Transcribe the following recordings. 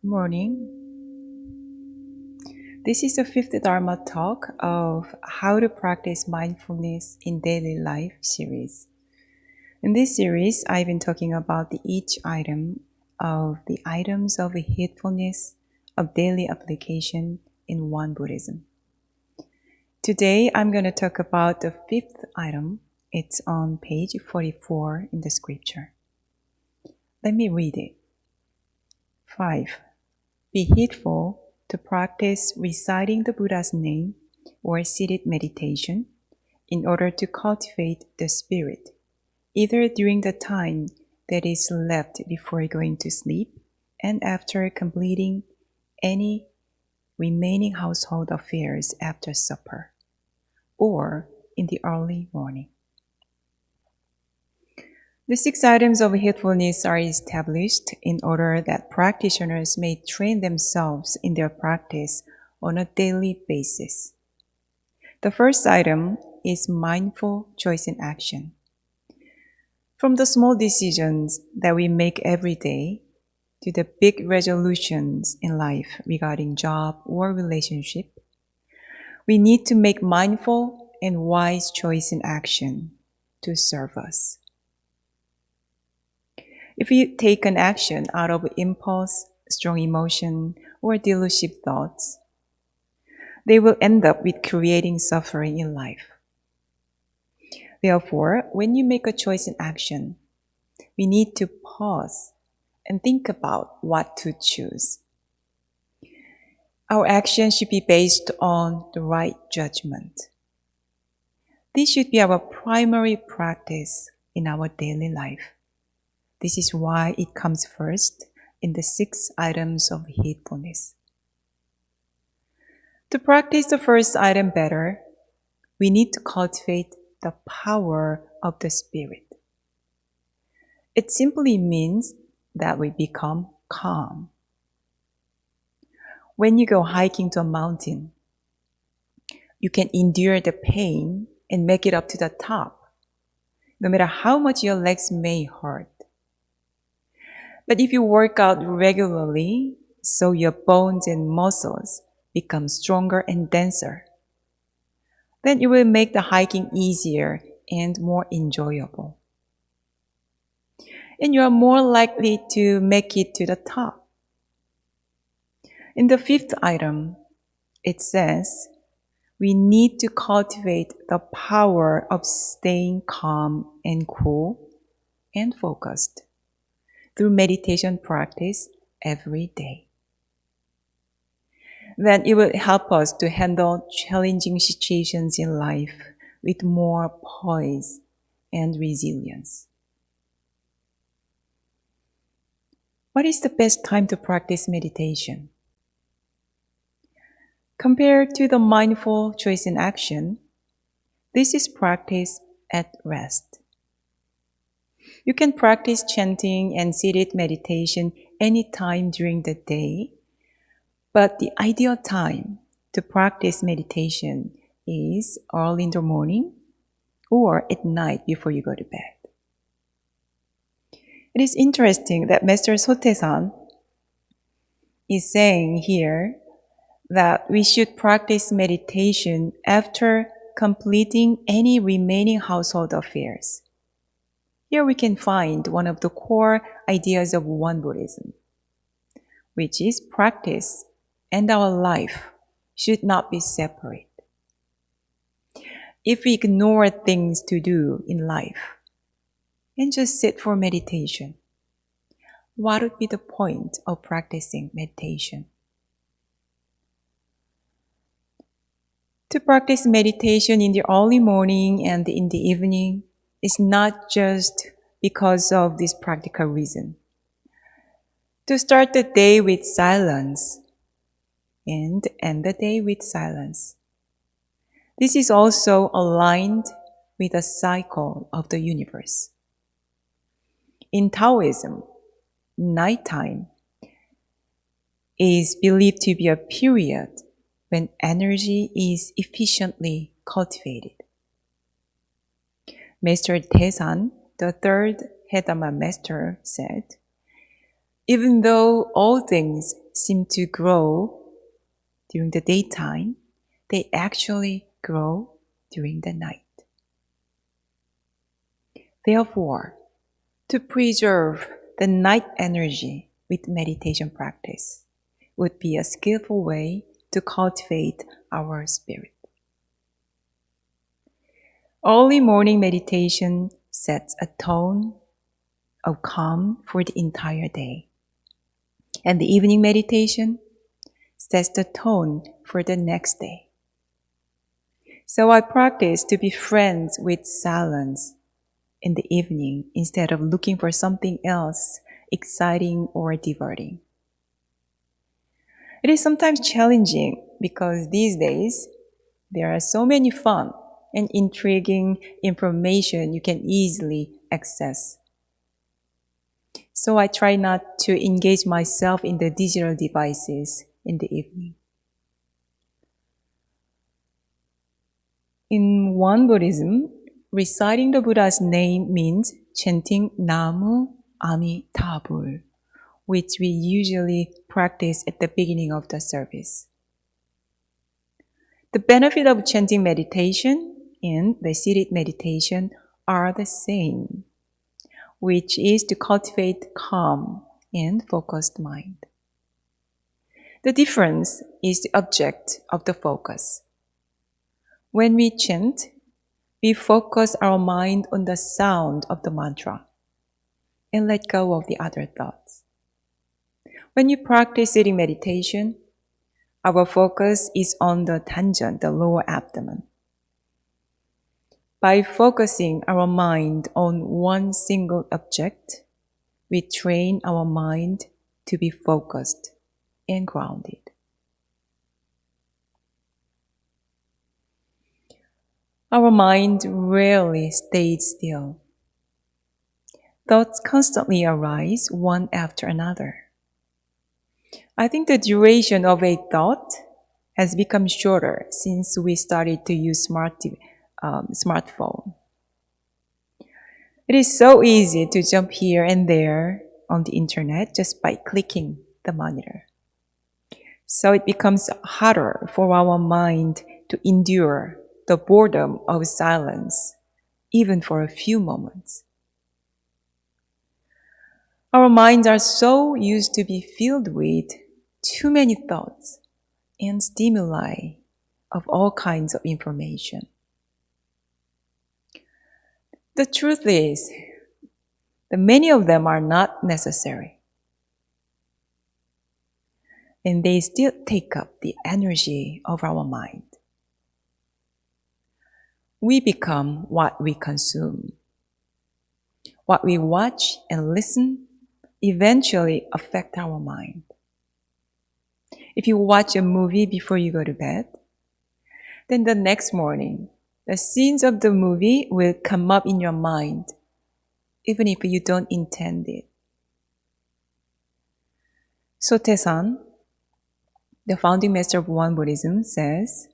Morning. This is the fifth Dharma talk of How to Practice Mindfulness in Daily Life series. In this series, I've been talking about each item of the items of heedfulness of daily application in Won Buddhism. Today, I'm going to talk about the fifth item. It's on page 44 in the scripture. Let me read it. 5. Be heedful to practice reciting the Buddha's name or seated meditation in order to cultivate the spirit, either during the time that is left before going to sleep and after completing any remaining household affairs after supper, or in the early morning. The 6 items of heedfulness are established in order that practitioners may train themselves in their practice on a daily basis. The first item is mindful choice in action. From the small decisions that we make every day to the big resolutions in life regarding job or relationship, we need to make mindful and wise choice in action to serve us. If you take an action out of impulse, strong emotion, or delusive thoughts, they will end up with creating suffering in life. Therefore, when you make a choice in action, we need to pause and think about what to choose. Our action should be based on the right judgment. This should be our primary practice in our daily life. This is why it comes first in the 6 items of heedfulness. To practice the first item better, we need to cultivate the power of the spirit. It simply means that we become calm. When you go hiking to a mountain, you can endure the pain and make it up to the top, no matter how much your legs may hurt. But if you work out regularly, so your bones and muscles become stronger and denser, then it will make the hiking easier and more enjoyable. And you are more likely to make it to the top. In the 5th item, it says, we need to cultivate the power of staying calm and cool and focused through meditation practice every day. Then it will help us to handle challenging situations in life with more poise and resilience. What is the best time to practice meditation? Compared to the mindful choice in action, this is practice at rest. You can practice chanting and seated meditation anytime during the day, but the ideal time to practice meditation is early in the morning or at night before you go to bed. It is interesting that Master Sote-san is saying here that we should practice meditation after completing any remaining household affairs. Here we can find one of the core ideas of Won Buddhism, which is practice and our life should not be separate. If we ignore things to do in life and just sit for meditation, what would be the point of practicing meditation? To practice meditation in the early morning and in the evening is not just because of this practical reason. To start the day with silence and end the day with silence. This is also aligned with the cycle of the universe. In Taoism, nighttime is believed to be a period when energy is efficiently cultivated. Master Taesan, the 3rd Head Dharma Master, said, even though all things seem to grow during the daytime, they actually grow during the night. Therefore, to preserve the night energy with meditation practice would be a skillful way to cultivate our spirit. Early morning meditation sets a tone of calm for the entire day. And the evening meditation sets the tone for the next day. So I practice to be friends with silence in the evening instead of looking for something else exciting or diverting. It is sometimes challenging because these days there are so many fun and intriguing information you can easily access. So I try not to engage myself in the digital devices in the evening. In Won Buddhism, reciting the Buddha's name means chanting Namu Amitabha, which we usually practice at the beginning of the service. The benefit of chanting meditation and the seated meditation are the same, which is to cultivate calm and focused mind. The difference is the object of the focus. When we chant, we focus our mind on the sound of the mantra and let go of the other thoughts. When you practice sitting meditation, our focus is on the tanjant, the lower abdomen. By focusing our mind on one single object, we train our mind to be focused and grounded. Our mind rarely stays still. Thoughts constantly arise one after another. I think the duration of a thought has become shorter since we started to use smartphone. It is so easy to jump here and there on the internet just by clicking the monitor. So it becomes harder for our mind to endure the boredom of silence, even for a few moments. Our minds are so used to be filled with too many thoughts and stimuli of all kinds of information. The truth is that many of them are not necessary, and they still take up the energy of our mind. We become what we consume. What we watch and listen eventually affect our mind. If you watch a movie before you go to bed, then the next morning, the scenes of the movie will come up in your mind, even if you don't intend it. Sotaesan, the founding master of Won Buddhism, says,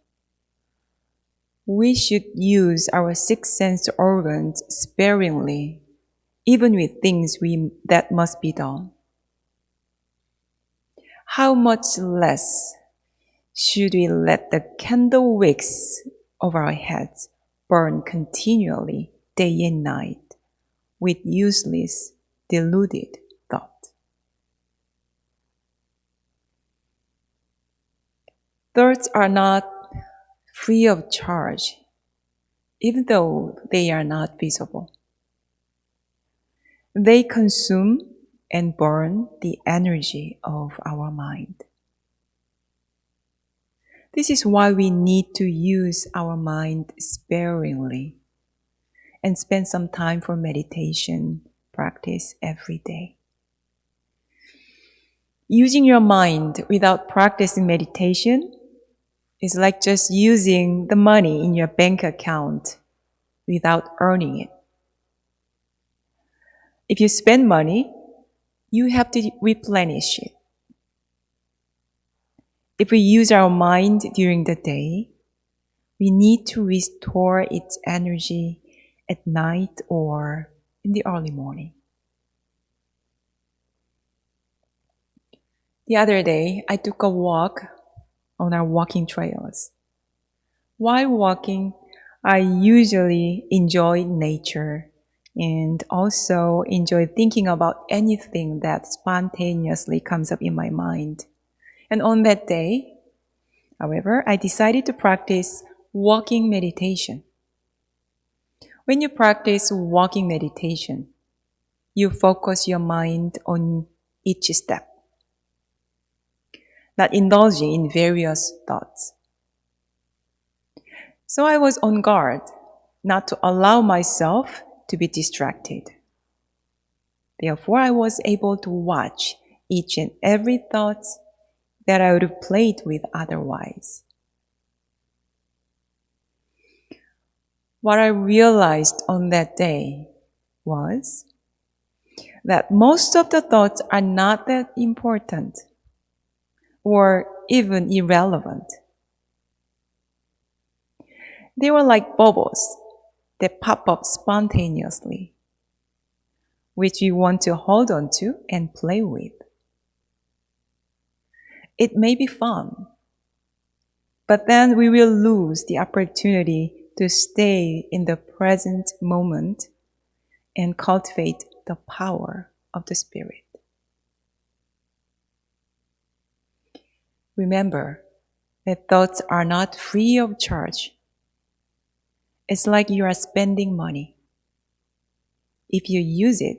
we should use our six sense organs sparingly, even with things that must be done. How much less should we let the candle wicks of our heads burn continually day and night with useless, deluded thought? Thoughts are not free of charge, even though they are not visible. They consume and burn the energy of our mind. This is why we need to use our mind sparingly and spend some time for meditation practice every day. Using your mind without practicing meditation is like just using the money in your bank account without earning it. If you spend money, you have to replenish it. If we use our mind during the day, we need to restore its energy at night or in the early morning. The other day, I took a walk on our walking trails. While walking, I usually enjoy nature and also enjoy thinking about anything that spontaneously comes up in my mind. And on that day, however, I decided to practice walking meditation. When you practice walking meditation, you focus your mind on each step, not indulging in various thoughts. So I was on guard not to allow myself to be distracted. Therefore, I was able to watch each and every thought that I would have played with otherwise. What I realized on that day was that most of the thoughts are not that important or even irrelevant. They were like bubbles that pop up spontaneously, which we want to hold on to and play with. It may be fun, but then we will lose the opportunity to stay in the present moment and cultivate the power of the Spirit. Remember that thoughts are not free of charge. It's like you are spending money. If you use it,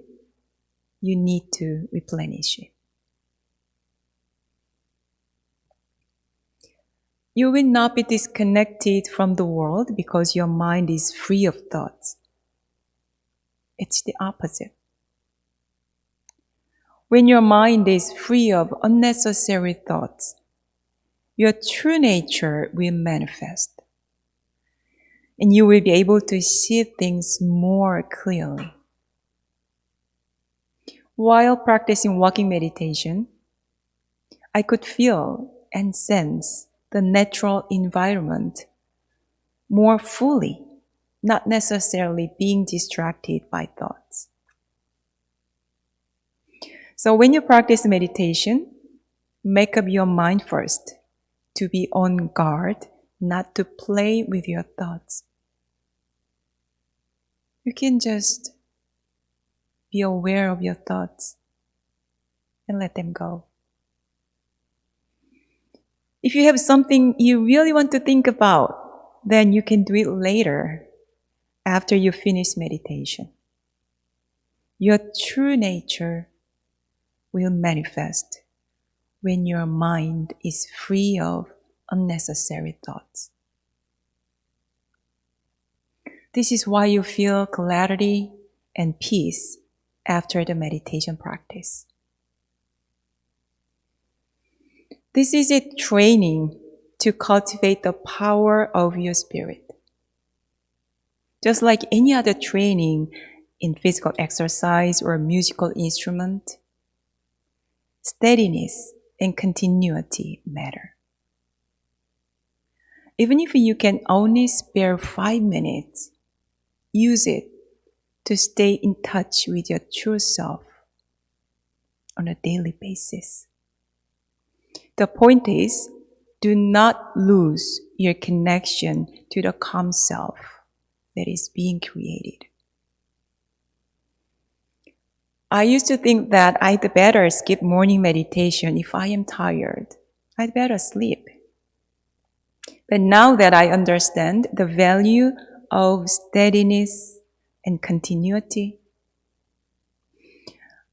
you need to replenish it. You will not be disconnected from the world because your mind is free of thoughts. It's the opposite. When your mind is free of unnecessary thoughts, your true nature will manifest, and you will be able to see things more clearly. While practicing walking meditation, I could feel and sense the natural environment more fully, not necessarily being distracted by thoughts. So when you practice meditation, make up your mind first to be on guard, not to play with your thoughts. You can just be aware of your thoughts and let them go. If you have something you really want to think about, then you can do it later after you finish meditation. Your true nature will manifest when your mind is free of unnecessary thoughts. This is why you feel clarity and peace after the meditation practice. This is a training to cultivate the power of your spirit. Just like any other training in physical exercise or musical instrument, steadiness and continuity matter. Even if you can only spare 5 minutes, use it to stay in touch with your true self on a daily basis. The point is, do not lose your connection to the calm self that is being created. I used to think that I'd better skip morning meditation if I am tired. I'd better sleep. But now that I understand the value of steadiness and continuity,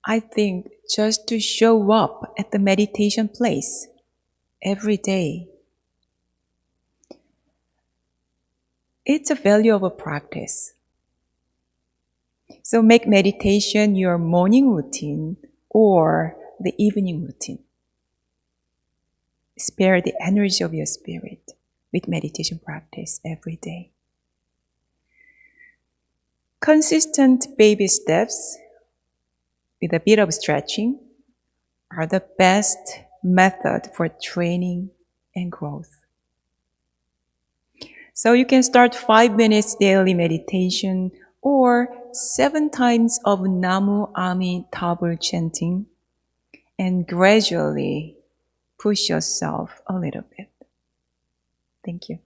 I think just to show up at the meditation place every day, it's a value of a practice. So make meditation your morning routine or the evening routine. Spare the energy of your spirit with meditation practice every day. Consistent baby steps with a bit of stretching are the best method for training and growth. So you can start 5 minutes daily meditation or 7 times of Namu Ami Tabul chanting and gradually push yourself a little bit. Thank you.